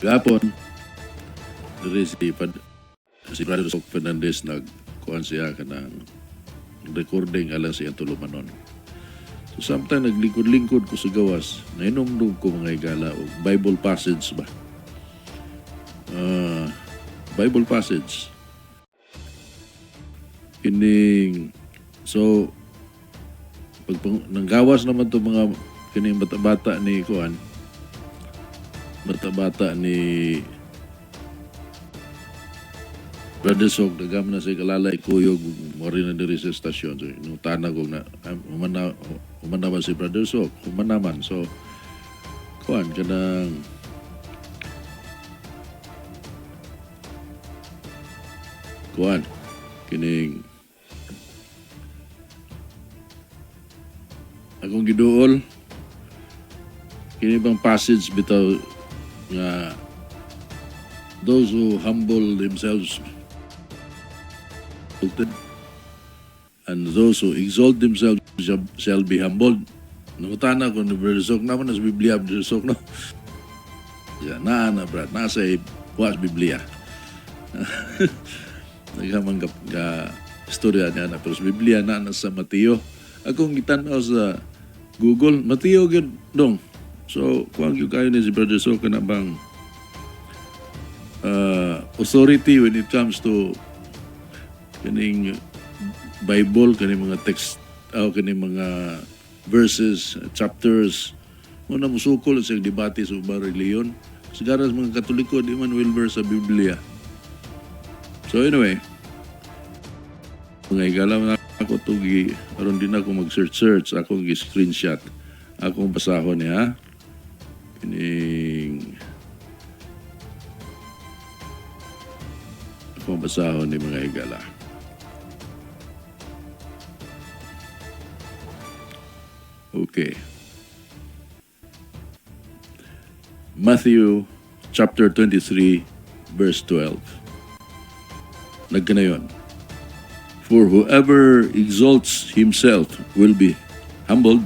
Gapon, diri si Brother Sok Fernandez nagkuhan siya ka ng recording alang siya tulumanon. So sometimes naglingkod-lingkod ko sa gawas, nainomdom ko mga igala o Bible passage ba? Bible passage. Kining, so, pag nanggawas naman to mga kining bata-bata ni kuhan, bata-bata ni Brother Sok, nagam na siya kalalay kuyog, mori na diri sa estasyon. So, inutana ko na, umana ba si Brother Sok? Umana man. So, kuhan ka ng kuhan, kining akong giduol, kini bang passage bitaw nga those who humble themselves exalted, and those who exalt themselves shall be humbled. Nangutana ko ni Brother Sok naman sa Biblia, Brother Sok, no? Yeah, na brad, nasa was Biblia. Naghamang ka istorya niya na, pero sa Biblia na sa Mateo. Akong gitanaw sa Google, Mateo yun dong. So, kung yung kayo ni si Brother Sok na bang authority when it comes to kaning Bible, kaning mga text, kaning mga verses, chapters, muna musukol sa debate sa ubang reliyon. Sigara sa mga Katoliko, di man wilber sa Biblia. So anyway, mga igalaw na ako ito, aron din ako mag-search, akong screenshot, akong basahon niya, kining akong basahon ni mga igala. Okay. Matthew chapter 23 verse 12. Nagkanayon. For whoever exalts himself will be humbled,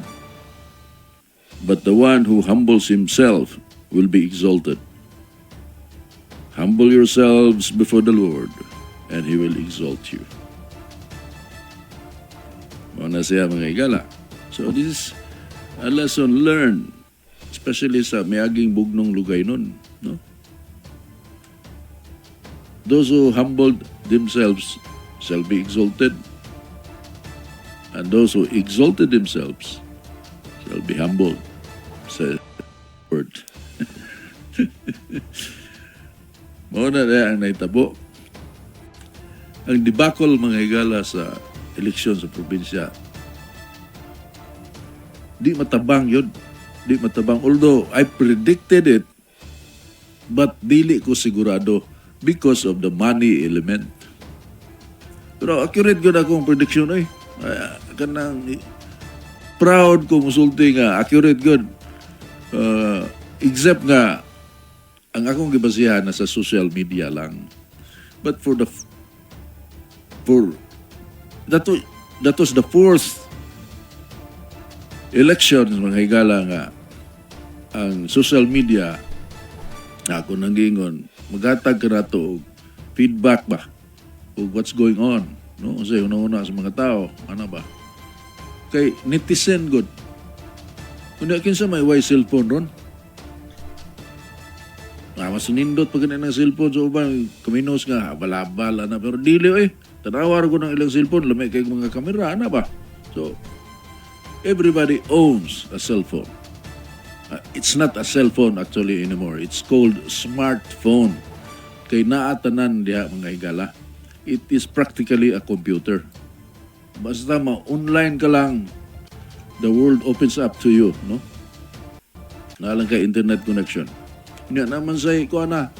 but the one who humbles himself will be exalted. Humble yourselves before the Lord, and He will exalt you. Muna siya mga igala. So this is a lesson learned, especially sa mayaging bugnong lugay nun. No? Those who humbled themselves shall be exalted, and those who exalted themselves shall be humbled, says the word. Muna na ang naitabo. Ang debacle mga higala sa eleksyon sa probinsya, di matabang yun. Di matabang. Although I predicted it, but dili ko sigurado because of the money element. Pero accurate yun akong prediction eh. Kanang proud ko musulti nga accurate yun. Except nga ang akong gibasihan na sa social media lang. But that was the fourth election mga higala nga ang social media ako nanggingon maghatag ka na to feedback ba o what's going on, no? Kasi una-una sa mga tao ano ba kay netizen good kunya kinsa may cellphone ron mas nindot pag ganyan ng cellphone so uban kaminos nga balabala na pero dili tanawar ko ng ilang cellphone lamay kay mga kamera ana ba so everybody owns a cell phone. It's not a cell phone actually anymore. It's called smartphone. Kay naatanan diha mga higala. It is practically a computer. Basta ma-online ka lang, the world opens up to you, no? Nalang ka internet connection. Nga naman say ko ana,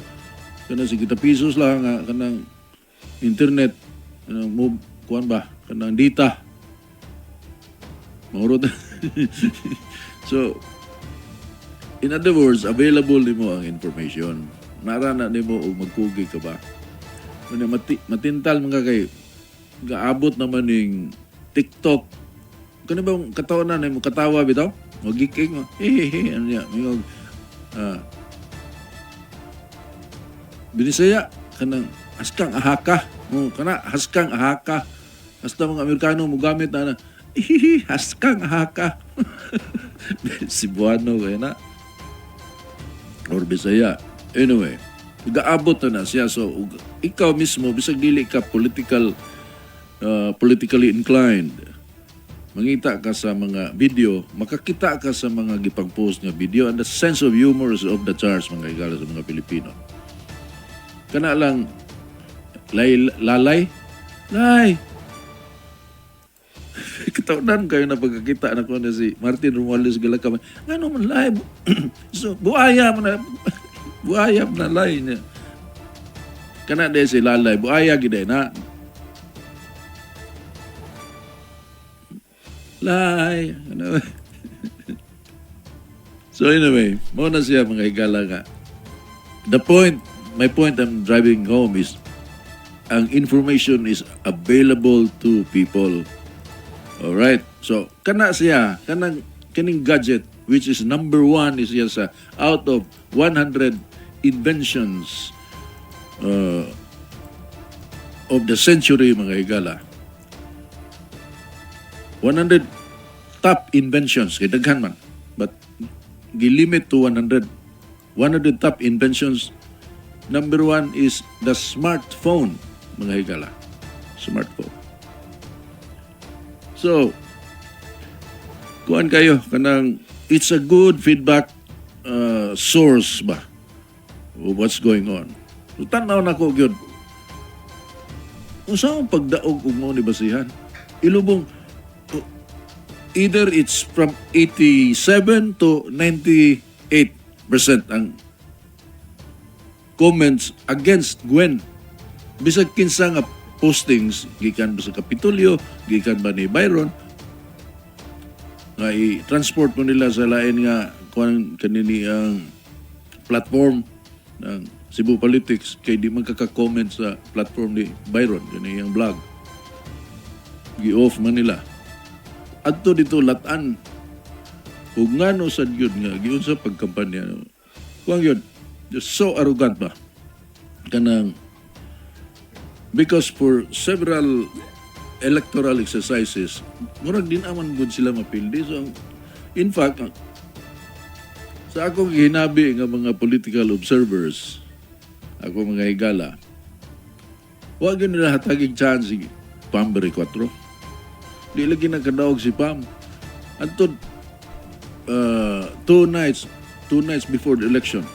kanang 50 pesos lang kanang internet, kanang move, kuan ba, kanang data. So, in other words, available nimo ang information. Narana nimo o magkugi ka ba? Matintal mga kay gaabot naman ning TikTok. Kano ba katawa na nimo katawa bitaw? Magikik mo. Ano niya? binisaya kanang haskang ahaka. Kana haskang ahaka. Hasta mga Amerikano mo gamit na ihihi, haskang ahaka. Cebuano kaya na. Or Bisaya. Anyway, gaabot na siya. So, ikaw mismo, bisag dili ka politically inclined, mangita ka sa mga video, makakita ka sa mga gipang-post nga video, and the sense of humor is of the charge, mga igala sa mga Pilipino. Kana lang, lalay, kataunan kayo na pagkakita na ko na si Martin Romualdez Galacam. Ano man lay? So, buaya mo na lay niya. Kana de si lalay, buaya gid na. Lay. Ano? So anyway, mo na siya mga higala nga. My point I'm driving home is ang information is available to people. Alright. So, kana siya, kaning gadget, which is number 1 is siya sa out of 100 inventions of the century, mga higala. 100 top inventions, kay daghan man. But, gilimit to 100. 100 top inventions. Number 1 is the smartphone, mga higala. Smartphone. So, kuan kayo, kanang it's a good feedback source ba of what's going on. So, tanaw na ko yun. Kung saan pagdaog kung mo ni basihan, ilubong, either it's from 87 to 98% ang comments against GWEN. Bisag kinsa nga postings, gikan ba sa Kapitolyo, gikan ba ni Byron, nga i-transport mo nila sa lain nga kanini ang platform ng Cebu Politics, kay di magkaka-comment sa platform ni Byron, kanini ang blog. Gi-off man nila. Adto dito latan, ug ngano sad yun nga, giyon sa pagkampanya. Kuwang yun, just so arrogant ba? Kanang because for several electoral exercises, murag din aman gud sila mapildi. So, in fact, sa akong hinabi nga mga political observers, ako mga higala, huwag yun nila hatagig chance si Pam Baricuatro. Di lagi nakadaog si Pam. Antod, 2 nights before the election,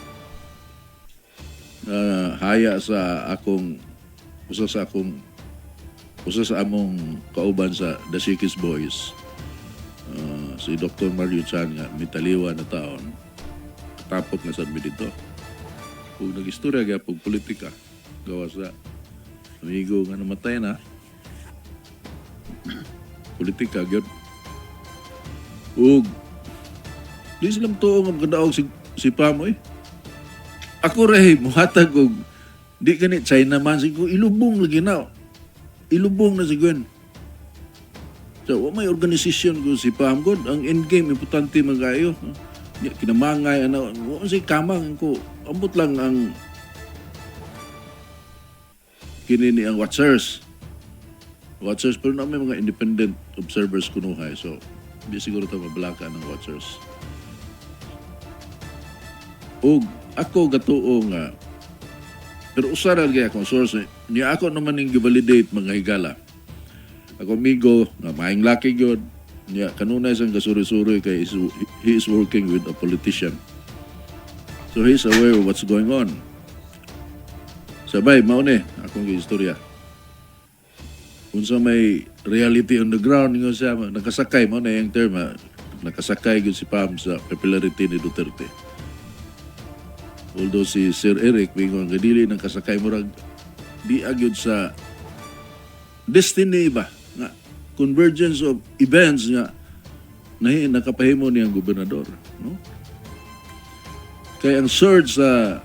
haya sa akong usa sa among kauban sa The Shikis Boys, si Dr. Mario Chan nga mitaliwa na taon, katapok na sad mi dito. Kung nag-istorya gyapon politika gawa sa amigo nga namatay na politika gyud. Ug di silang tuo nga magdaog si Pamoy. Ako ray muhatag og di ganit China man siguro ilubong lagi na. Ilubong na si GWEN. So, may organisasyon ko si Pam God. Ang endgame, importante magayo. Kinamangay, ano. Si kamang ko. Ambot lang ang kinini ang watchers. Watchers, pero na may mga independent observers kunuhay. So, di siguro ito mabalaka ng watchers. O, ako gatuo nga, pero usara lagi akong source. Niya ako naman yung i-validate mga higala. Ako amigo, nga maing laki yun. Niya kanunay sang kasuri-suri kay he is working with a politician. So he's aware of what's going on. Sabay, maune, akong istorya. Unsa may reality on the ground, nga siya, nakasakay, mauna yung term, nakasakay yun si Pam sa popularity ni Duterte. Although si Sir Eric bingon nga dili nang kasakay murag di agyod sa destiny ba nga convergence of events nga nakapahimo niyang gobernador, no? Kaya ang surge sa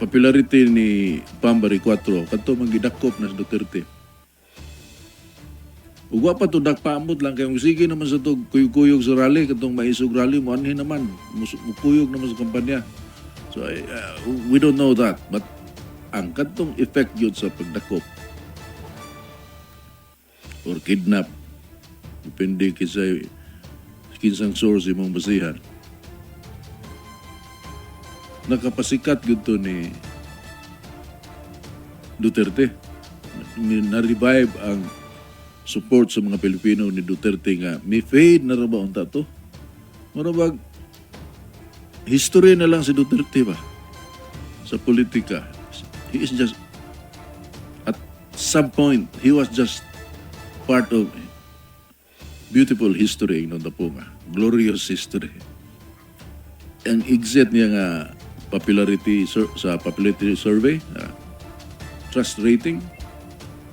popularity ni Pam Baricuatro kadto magidakop na sa Duterte. Ug wa pa to dakpaamot lang kay sige naman sa to kuyog-kuyog sa rally katong maisog rally mo anhin naman mukuyog naman sa kampanya. So we don't know that, but ang katong effect yun sa pagdakop or kidnap, depende kinsang source imong basihan, nakapasikat gito ni Duterte. Na-revive ang support sa mga Pilipino ni Duterte nga may fade na ba unta to? Marabag history na lang si Duterte ba sa politika. He is just at some point he was just part of beautiful history no po nga, glorious history. Ang exit niya nga popularity sa popularity survey, trust rating,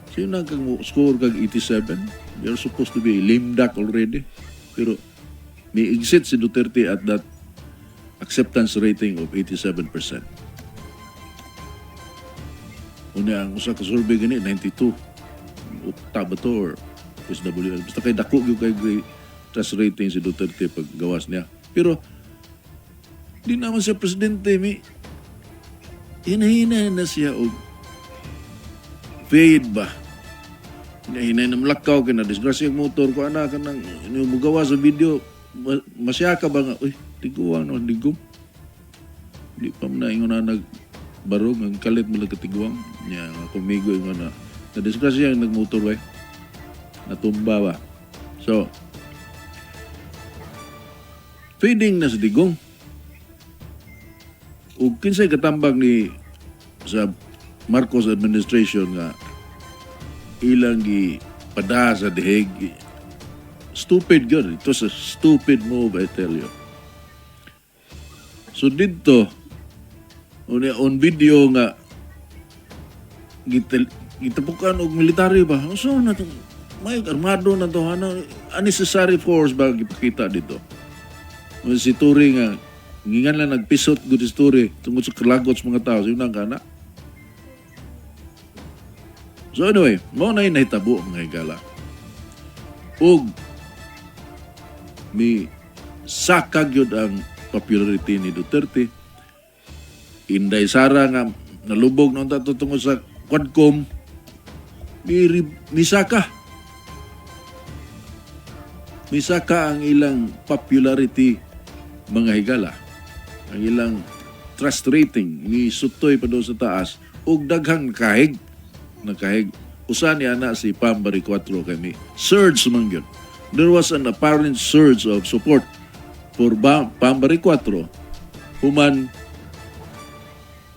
so yun score kag 87. You're supposed to be lame duck already. Pero may exit si Duterte at that acceptance rating of 87%. Una ang usa ka survey gani 92. Taba to or SWL. Basta kay dako yung kay trust rating si Duterte pag gawas niya. Pero di naman siya presidente, may hinahina na siya o fade ba? Hinay na malakaw ka na, disgrasya yung motor ko, anak ka nang mugawa sa video, masya ka ba nga, uy, tiguang naman, digom. Di pa na yung na nagbarog, ang kalit mo lang katiguang, niya, kumigo yung na disgrasya yung nagmotor ba, natumba ba. So, fading na sa digong. O kinsay katambag ni sa Marcos administration nga ilang pada sa diheg. Stupid yun. It was a stupid move, I tell you. So dito, on video nga, gitapukan og military ba? So na itong, may armado na ito, unnecessary force ba ipakita dito? Si Turi nga, ngingan lang nagpisot good story tungkol sa kalagot sa mga tao. So yun ang kana. So anyway, mo na nahitabo mga higala. Ug may sakag yun ang popularity ni Duterte. Inday Sara nga nalubog na unta tungkol sa Quadcom. May saka. May saka ang ilang popularity mga higala. Ang ilang trust rating ni sutoy pa doon sa taas ug daghang kahig. Usa niya na si Pam Baricuatro kami. Surge man yun. There was an apparent surge of support for Pam Baricuatro. Human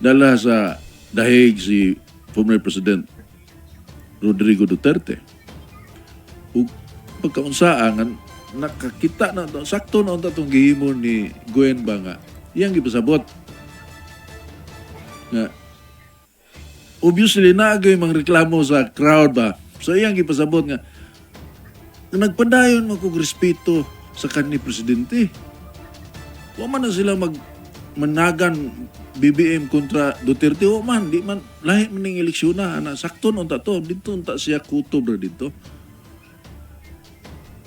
dala sa dahig si former President Rodrigo Duterte. Ug pagkaunsaan nakakita na to, sakto na unta itong gihimo ni GWEN ba nga iyang ipasabot nga obviously naagay mga reklamo sa crowd ba. So iyang ipasabot nga nagpadayon magkugrespeto sa kanhi presidente. Wa man na sila managan BBM kontra Duterte. Wa man, di man lahi man ning eleksyon na ana sakto unta to dito unta siya kutob ra dito.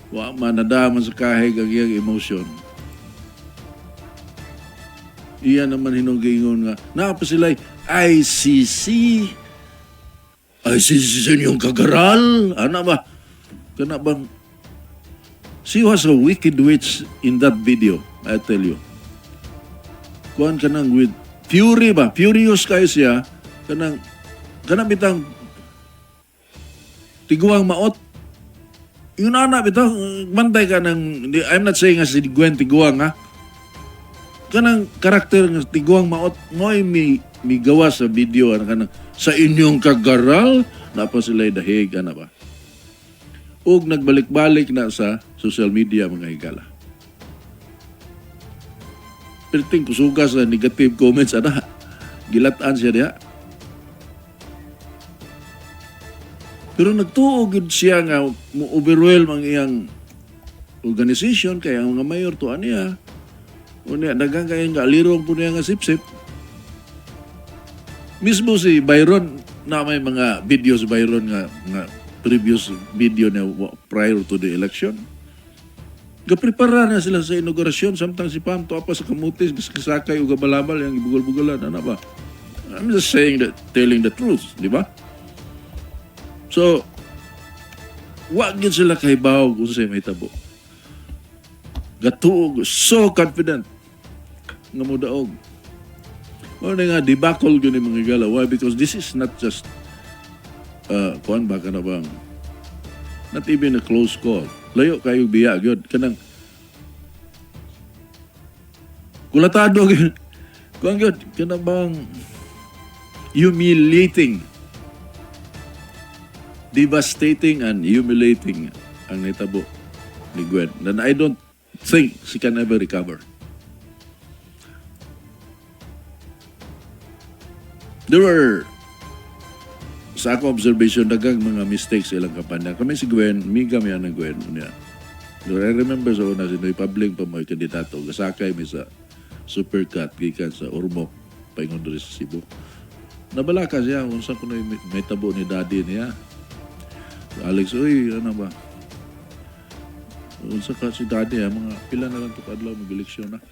Wa man nadaman sa kahig ang iyang emotion. Iya naman hinugingon nga naapa sila ICC sa inyong kagaral. Ano ba? Kana bang she was a wicked witch in that video, I tell you. Kuhan ka nang with fury ba? Furious kayo siya. Kanang bitang tiguang maot. Yung anak bitaw, bantay ka ng, I'm not saying as si GWEN tiguang ha. Kanang karakter ng tiguang maot, mo'y may gawa sa video, kanang sa inyong kagaral, napa sila'y dahig, ano ba? Ug nagbalik-balik na sa social media, mga higala. Perting kusuga sa negative comments, gilataan siya diha. Pero nagtuog siya nga, overwhelm ang iyang organization, kaya ang mga mayor to niya, unya dagang kaya nga lirong po niya nga sip-sip. Mismo si Byron na may mga videos Byron nga previous video na prior to the election. Gaprepara na sila sa inaugurasyon. Samtang si Pam to apa sa kamutis, kasakay o gabalabal, yung ibugol-bugolan. Ano ba? I'm just saying that, telling the truth, di ba? So, wag yun sila kahibaw kung sa'yo may tabo. Gatuog, so confident nga mo daog. O na nga, debacle yun yung mga gala. Why? Because this is not just kuhan ba ka na bang not even a close call. Layo kayo biya, yun. Kanang kulatado yun. Kuhan yun, kanang bang humiliating, devastating and humiliating ang naitabo ni Gwen. And I don't think she can ever recover. There were, sa ako observation, dagang mga mistakes ilang kampanya. Kami si Gwen, miga may anang Gwen. I remember sa una, sinoy public pa mo kandidato. Gasakay may sa supercut, gikan sa Ormoc, paingon doon sa Cebu. Nabalaka siya, kung saan ko na may tabo ni daddy niya. Alex, uy, ano ba? Kung saan ka si daddy, mga pila na lang ito kadlaw, mag-eleksyon na.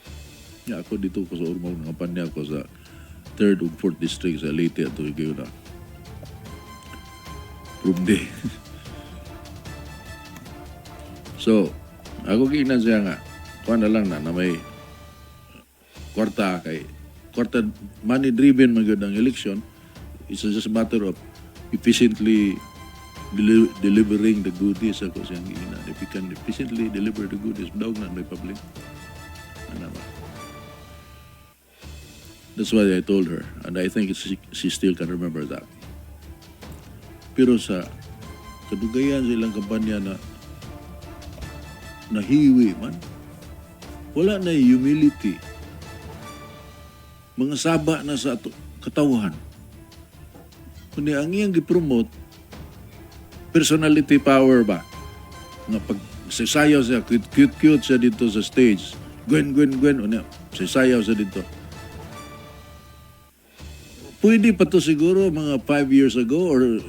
Yeah, ako dito ko sa Ormoc, ng kampanya ko sa 3rd ug 4th district sa Leyte at Tuigeo na. Rumde. So, ako ginan siya nga, kuha na lang na may kwarta kay kwarta money-driven magod ang election. It's just a matter of efficiently delivering the goodies ako siyang ginan. If you can efficiently deliver the goodies, daog na may public. Ano ba? That's why I told her, and I think she still can remember that. Pero sa kadugayan sa ilang kampanya na nahiwi man, wala na humility. Mga saba na sa katawan. Kundi ang iyang gipromote, personality power ba? Nga pag sasayaw siya, cute siya dito sa stage. Gwen, sasayaw siya dito. Pwede pa to siguro mga 5 years ago or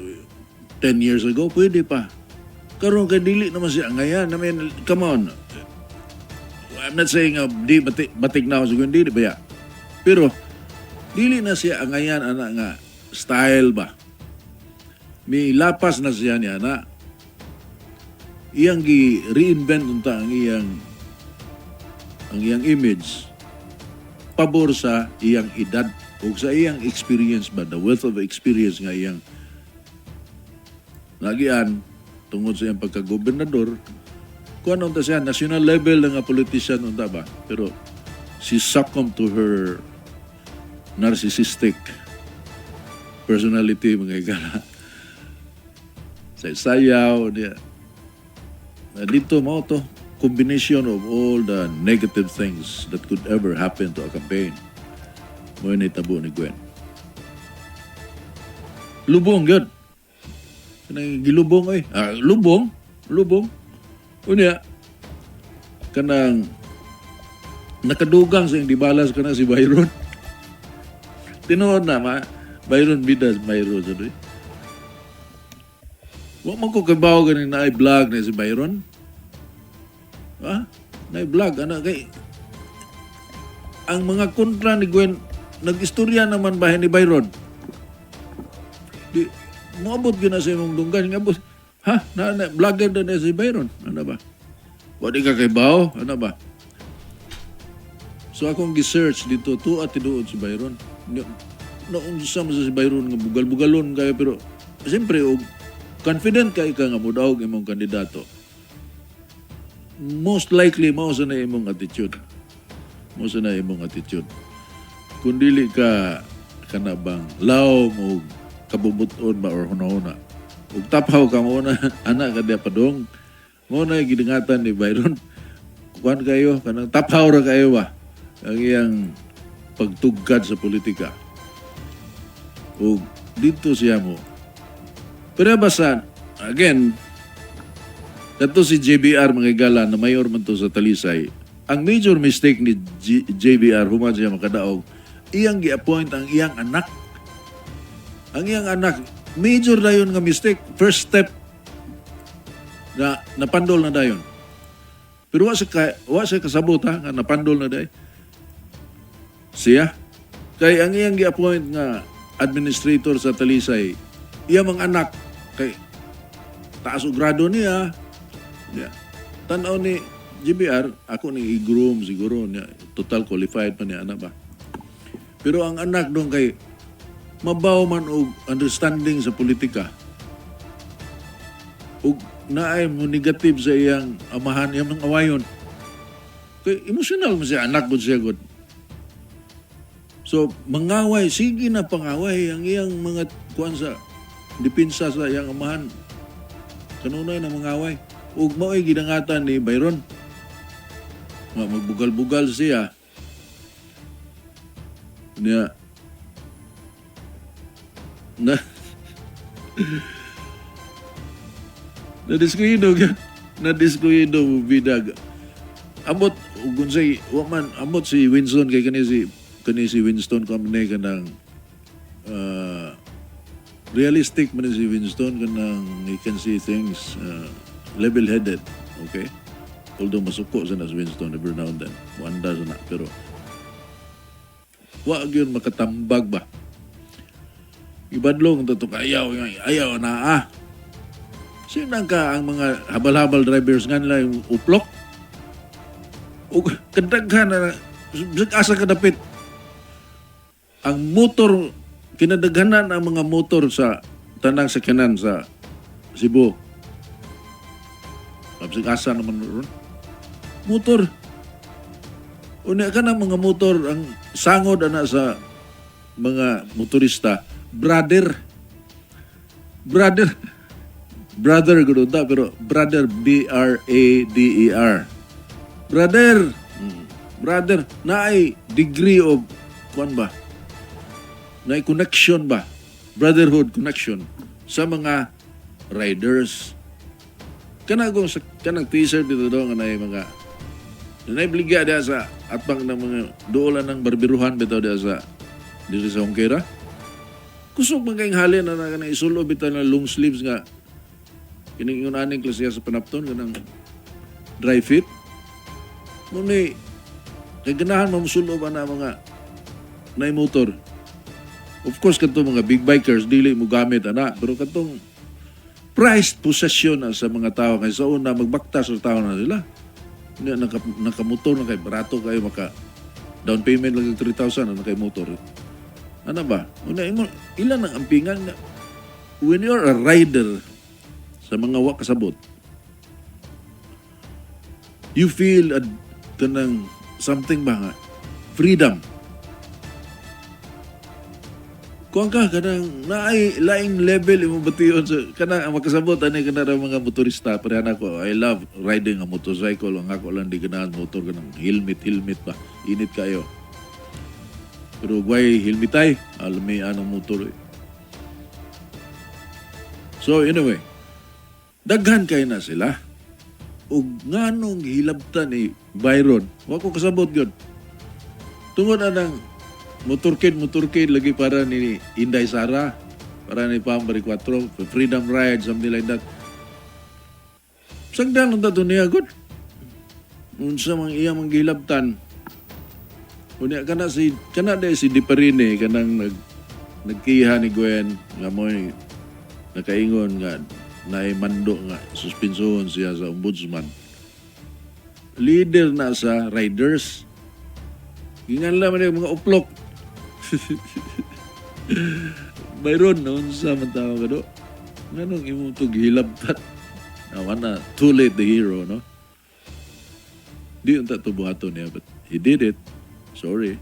10 years ago, pwede pa. Karon kay dili naman siya ngayon. I mean, come on. I'm not saying di batik na ako siguro, di ba ya? Pero, dili na siya ngayon, anak nga, style ba? May lapas na siya niya na iyang gi-reinvent unta ang iyang image pabor sa iyang edad o sa iyang experience ba, the wealth of experience nga iyang lagian tungod sa iyang pagka-gobernador. Kung ano siya, national level na nga politician unta ba, pero she succumbed to her narcissistic personality, mga igala. Sayaw niya. Dito mo to, combination of all the negative things that could ever happen to a campaign. Mo ni tabo ni Gwen. Lubong yun. Kanang gilubong eh. Lubong. Unya, kanang nakadugang sa yung dibalas ka na si Byron. Tinoon na Byron Bidas, Byron sa doon. Huwag mo ko kabaw ganing na-vlog na si Byron. Ha? Na-vlog. Kay ang mga kontra ni Gwen, nag-istorya naman ba ni Byron? Di, moabot yun na sa imong dunggan. Ha? Vlogger na si Byron. Ano ba? Wadi ka kay Bao? Ano ba? So akong gi-search dito, at tinuod si Byron. Naunsa mo sa si Byron nga bugal-bugalon kaya, pero siyempre, confident ka nga mo daog imong kandidato. Most likely, mao sa na imong attitude. Kung dili ka kanabang laom o kabubuton ba or hunahuna. Ug tapaw ka mo na anak ka diya padong. Mo na gidingatan ni Byron. Kuan kayo kanang tapaw ra kayo ba ang iyang pagtugkad sa politika. Ug dito siya mo. Pero basta again, dato si JBR mga igala na mayor man to sa Talisay. Ang major mistake ni JBR, human siya makadaog, iyang gi-appoint ang iyang anak. Ang iyang anak, major na yun nga mistake. First step na napandol na dayon. Pero wa sa kasabot ha, nga napandol na day. Siya. Kay ang iyang gi-appoint nga administrator sa Talisay, iya mga anak, kay taas o grado niya. Yeah. Tanaw ni GBR, ako ni i-groom siguro niya, total qualified pa niya anak ba. Pero ang anak doon kay mabaw man og understanding sa politika. Og naay mo negative sa iyang amahan, iyang mga awayon. Kay emotional mo siya, anak mo siya god. So, mangaway, sige na pangaway ang iyang mga kuan sa dipinsa sa iyang amahan. Kanunay na mangaway. Ug mao'y gidangatan ni Byron. Magbugal-bugal siya. Niya. Na-diskuido mo bidag. Amot, kung say, waman, amot si Winston kay kani si Winston kamne kanang realistic man si Winston kanang he can see things level-headed, okay? Although masuko sa si Winston every now and then, wanda sa na, pero wag yun makatambag ba? Ibadlong ito ayaw na Sinang ka ang mga habal-habal drivers nga nila yung uplok? O kadaghan na asa kadapit ang motor, kinadaghanan ang mga motor sa tanang sakyanan sa Cebu. Asa naman ron? Motor. Unya ka ng mga motor, ang sangod ana sa mga motorista, brother, gano'n ta, pero brother, B-R-A-D-E-R. Brother, na ay degree of, kuan ba? Na connection ba? Brotherhood connection sa mga riders. Kanang t-shirt dito daw nga na mga naibligya diya sa atbang ng mga doolan ng barbiruhan bitaw diya sa dito sa Hongkera. Kusog mga kayong halin na isulo bitaw na long sleeves nga kining yung aning klasiya sa panapton kanang dry fit. Muna kay ganahan mamusulo ba na mga na motor. Of course, katong mga big bikers, dili mo gamit, pero katong prized possession na sa mga tao. Kaya sa una, magbakta sa tao na sila. Nakamotor na kayo, barato kayo, down payment lang yung 3,000 na kayo motor. Ano ba? Ilan ang ampingan na when you're a rider sa mga kasabot, you feel kanang something ba nga? Freedom. Kung ka kanang naay laing level imo bation sa kanang ang makasabot ani kanang mga motorista pareha nako. I love riding a motorcycle. Ang ako lang di ganahan motor kanang helmet ba. Init kayo. Pero guay helmet ay almi anong motor. So anyway, daghan kay na sila. Ug nganong hilabtan ni Byron, wa ko kasabot gyud. Tungod anang motorcade lagi para ni Inday Sara, para ni Pam Baricuatro, freedom ride, something like that. Sagdan ang tato niya, good. Unsa mang iya mang gilabtan. Unya kana si Diparine kanang nagkiha ni Gwen nga mo'y nakaingon nga naay mando nga suspensohon siya sa ombudsman. Leader na sa riders. Gingan lang man mga uplok. Byron, noon sa mantawa ka do. Nganong imong ito gihilabtat? Nawana, too late the hero, no? Di yung tatubuhato niya, but he did it. Sorry.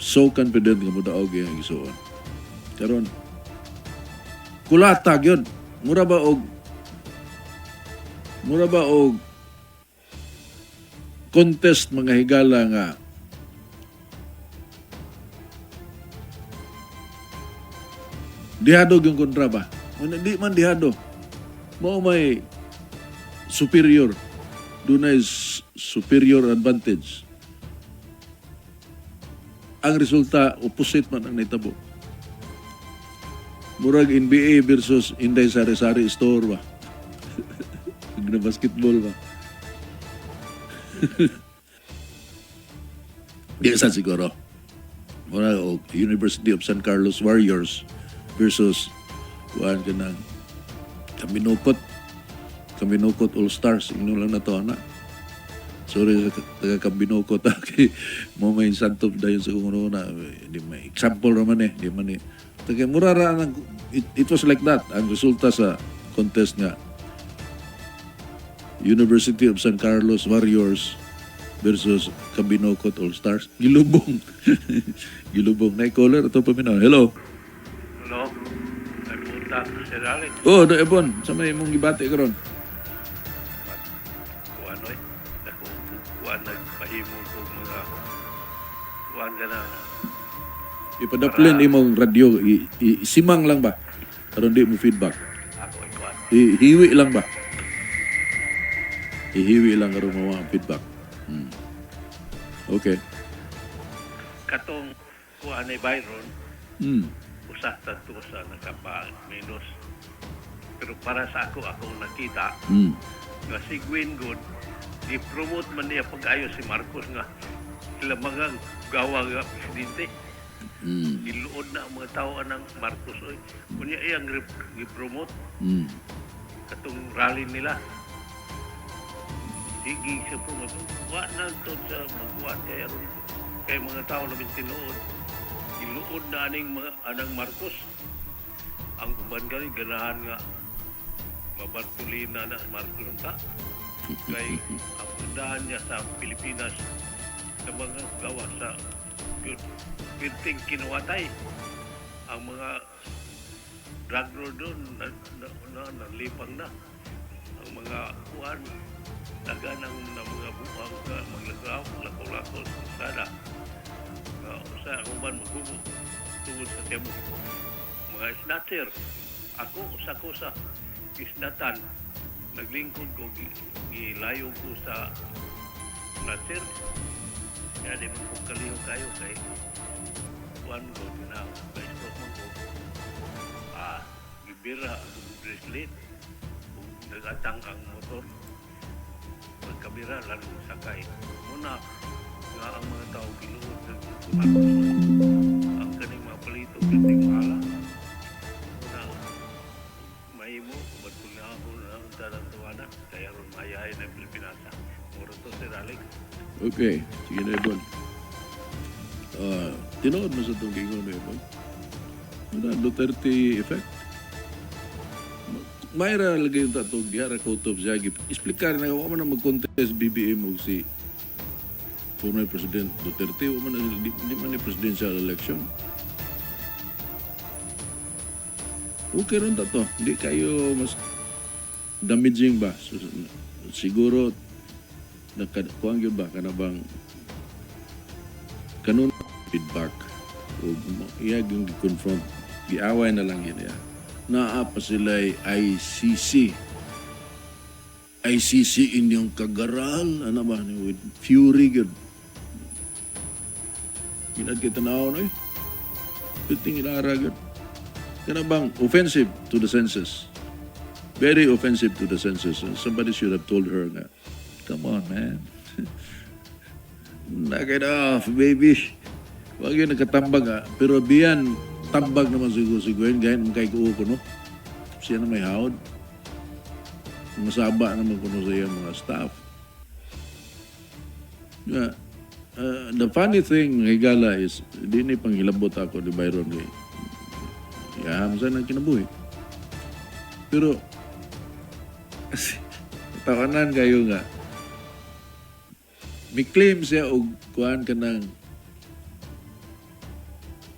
So confident nga mo daog yung isuon. Karon, kulatag yun. Mura ba og contest mga higala nga dihado yung kontra ba? Di man dihado. Mao may superior. Dunay superior advantage. Ang resulta, opposite man ang naitabo. Murag NBA versus Inday Sari-Sari store ba? Na basketball ba? Di isa siguro. Muna o University of San Carlos Warriors versus kuhaan ka ng Kabinukot All-Stars. Ino lang na to, anak. Sorry sa taga-Kabinukot. Kay Momay Santop dahil sa kung ano na. Di may example naman eh. Di man eh. Murara, it was like that. Ang resulta sa contest nga. University of San Carlos Warriors versus Kabinukot All-Stars. Gilubong. Gilubong. Na-caller ito paminaw. Hello. Hello? Nagpunta si Alex. Oh, do Ebon. Sa may mong gibati ka ron. Kuhan o eh. Kuhan nagpahimo ko mga kuhan ka na. Ipadaplin imong radio. Simang lang ba? Aron di mo feedback. Ako ay kuhan. Hiwi lang ba? Ihiwi lang aron mo ang feedback. Okay. Katong kuhan ay Byron, usa tato sa nakapa-minus. Pero para sa ako nakita, nga si GWEN good, i-promote man niya pag-ayo si Marcos nga sila mga gawa nga presidente. Iluod na ang mga tao ng Marcos. Kunya iyang i-promote. Katong rally nila. Sige siya promote. Wa na ito sa magkuhan kay mga tao labing tinuod. Iluod na aning mga anang Marcos. Ang uban gani ganahan nga mabartulina na Marcos ta. Kay ang undahan niya sa Pilipinas sa mga gawa sa pinting kinuwatay. Ang mga drug lord doon nalipang na. Ang mga kuhan daga ng mga buwang maglagaw, lakaw-lakaw sa sada. Sa uban magbubo tungod sa temo. Mga snatcher. Ako, usa ko sa isnatan. Naglingkod ko, gilayo ko sa snatcher. Kaya di mo kong kaliho kayo kay one ko na ka-stroke mo ko. Gibira, bracelet. Nagatang ang motor. Pagkabira, lalo sakay. Muna, nga ang mga tao giluod ng ang kaning mga palito, kaning mahala. Muna, mahimo, ba't kung nga ako na ang tarang tuwana, kaya ron mayahay ng Pilipinasa. Muro to si Alex. Okay. Sige na, Ebon. Tinood mo sa itong gingon na, Ebon? Duterte effect. Mayra lagay yung tatong dihara kautob siya. Explicar na wala man na mag-contest BBM o si former President Duterte. Wala man na, hindi man na presidential election. Okay rin tato. Hindi kayo mas damaging ba? So, siguro kuhaan yun ba? Kanabang kanun feedback o iyag yung confront. Giaway na lang yun ya. Naapa sila'y ICC inyong kagaral. Ano ba? With fury, good. Ginad kita na ako, no eh. Piting ilara, good. Yan bang offensive to the senses. Very offensive to the senses. Somebody should have told her nga, come on, man. Knock it off, baby. Huwag yun nagkatambag, ha. Pero biyan, tambag naman siguro si GWEN, gaya naman kay kuko, no? Siya na may hawad. Masaba naman kuno sa iya mga staff. Yeah. The funny thing, Higala, is, di ni panghilabot ako ni Byron kay yaham sa nang kinabuhi. Pero, tawanan kayo nga, may claim siya o kuhaan ka ng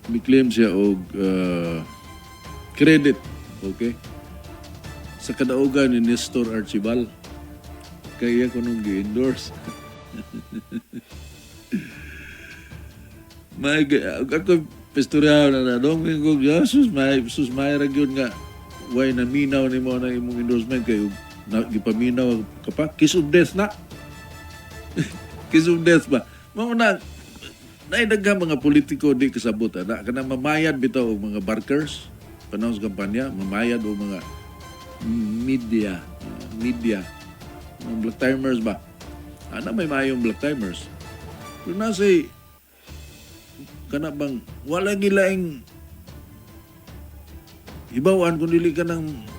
mi-claim siya og credit, okay? Sa kadaugan ni Nestor Archibal. Kaya ko nung gi-endorse. Ako pistoryaw na dong ko sus may ragyod nga why naminaw ni mo na imong endorsement kayo gipaminaw ka pa kiss of death na. Kiss of death ba? Mao na naidaghan mga politiko di kasabot na kanang mamayad bitaw og mga barkers panahon sa kampanya, mamayad og mga media mga black timers ba Ana may mayong black timers. Pero nasa'y, kana bang, wala gilaing ibawaan kung dili ka ng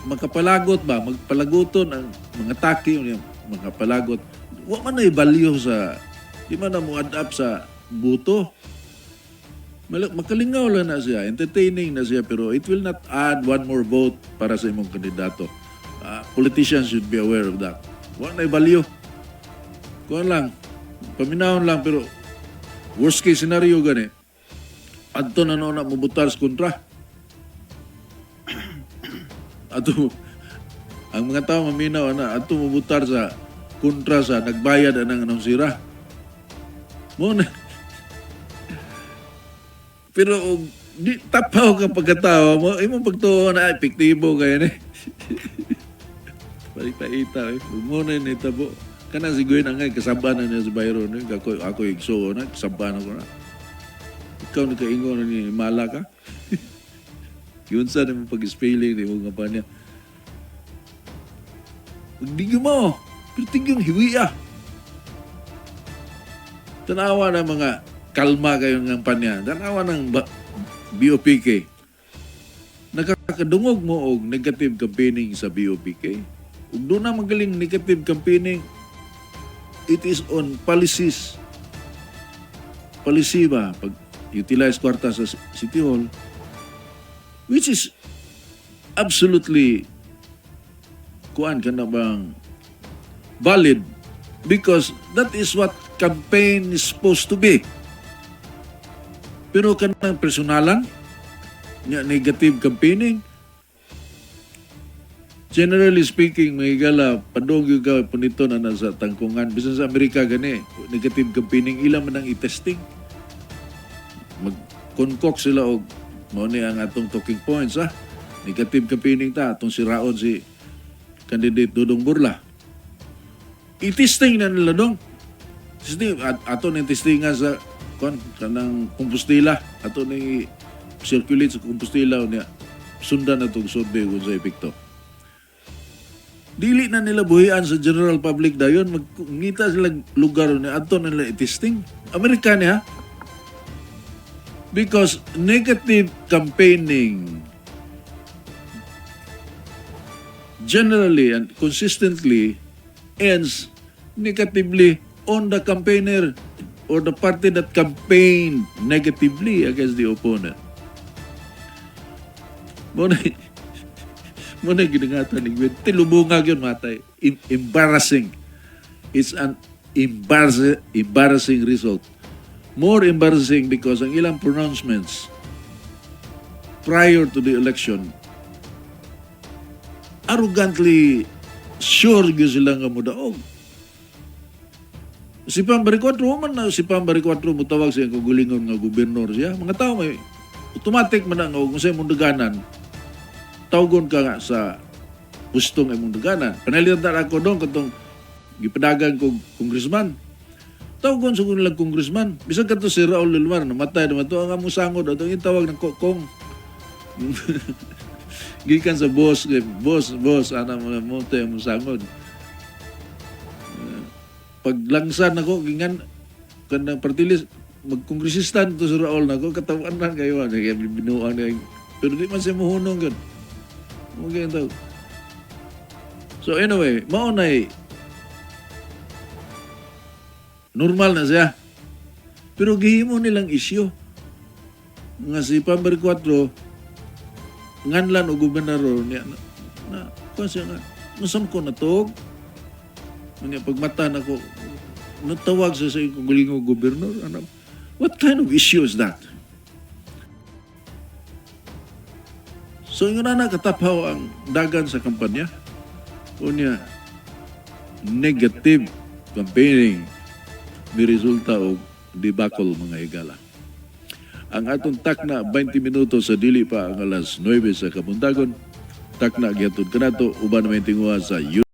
makapalagot ba, magpalaguton ang mga taki, mga palagot. Wa man na i-value sa, di man na mo add up sa buto. Makalingaw lang na siya, entertaining na siya, pero it will not add one more vote para sa imong kandidato. Politicians should be aware of that. Wa na i-value. Kuhan lang, paminahon lang, pero worst case scenario gani, adto na noon na mubutar sa kontra. Ato, ang mga tao maminaw na ato mubutar sa kontra sa nagbayad anang anong sira. Mo na. Pero di tapaw ka pagkatawa mo, imong pagtuo na epektibo kaya ni. Balik-paita mo na ni tabo. Kana si GWEN angay kasabanan niya sa Bayro ni ako igsuo na kasabanan ko na. Ikaw nakaingon ni mala ka. Yun sa naman pag-spelling ni mga pa niya. Magdigyo mo. Pero tigyong hiwiya. Tanawa na mga kalma kayo ng panya. Tanawa ng BOPK. Nakakadungog mo og negative campaigning sa BOPK. Ug doon na magaling negative campaigning, it is on policies. Policy ba? Pag-utilize kwarta sa City Hall, which is absolutely kuan ka na bang valid because that is what campaign is supposed to be. Pero kanang personalan, negative campaigning, generally speaking, may gala, padong yung punito na nasa tangkungan. Bisa sa Amerika gani, negative campaigning, ilang man ang i-testing. Mag-concoct sila o mauni ang atong talking points, ha? Negative campaigning ta, atong siraon si candidate Dudong Burla. I-testing na nila dong. Ato ng testingan sa kanang kumpustila. Ato ng circulate sa kumpustila niya. Sundan na itong survey kung sa epekto. Dili na nila buhian sa general public dayon, magngita sila lugar ni ato nila i-testing. Amerika niya. Because negative campaigning generally and consistently ends negatively on the campaigner or the party that campaigned negatively against the opponent. Muna ginangatan ni GWEN. Tilubungag yun matay. Embarrassing. It's an embarrassing result. More embarrassing because ang ilang pronouncements prior to the election, arrogantly sure yun sila nga mudaog. Si Pam Baricuatro, man na si Pam Baricuatro mutawag siya kung gulingon nga gobernador siya. Mga tao may automatic man na kung sa'yo mong daganan, tawgon ka nga sa gustong imong daganan. Panalitan ako doon katong gipadagan ko congressman. Tawgon sa kunilang congressman. Bisag ka to si Raul Lilmar, namatay naman to. Ang among sangod, ito yung tawag ng kokong. Gikan sa boss, ana mo tayo among sangod. Paglangsan ako, gingan, kanang partilis, magkongresistan to si Raul na ko, katawan na kayo, binuang na. Pero di man siya muhunong yun. Okay, daw. So anyway, maunay, normal na siya. Pero gihimo nilang isyo. Nga si Pam Baricuatro, nganlan o gobernador niya, kung siya nga, nasam ko natog, pagmata na ko, natawag sa kung galing o gobernador, what kind of issue is that? So yung na katapaw ang dagan sa kampanya, o niya, negative campaigning, may resulta o debacle mga higala. Ang atong takna 20 minutos sa dili pa ang alas 9 sa Kabuntagon. Takna gyatod kanato uban may tinguha sa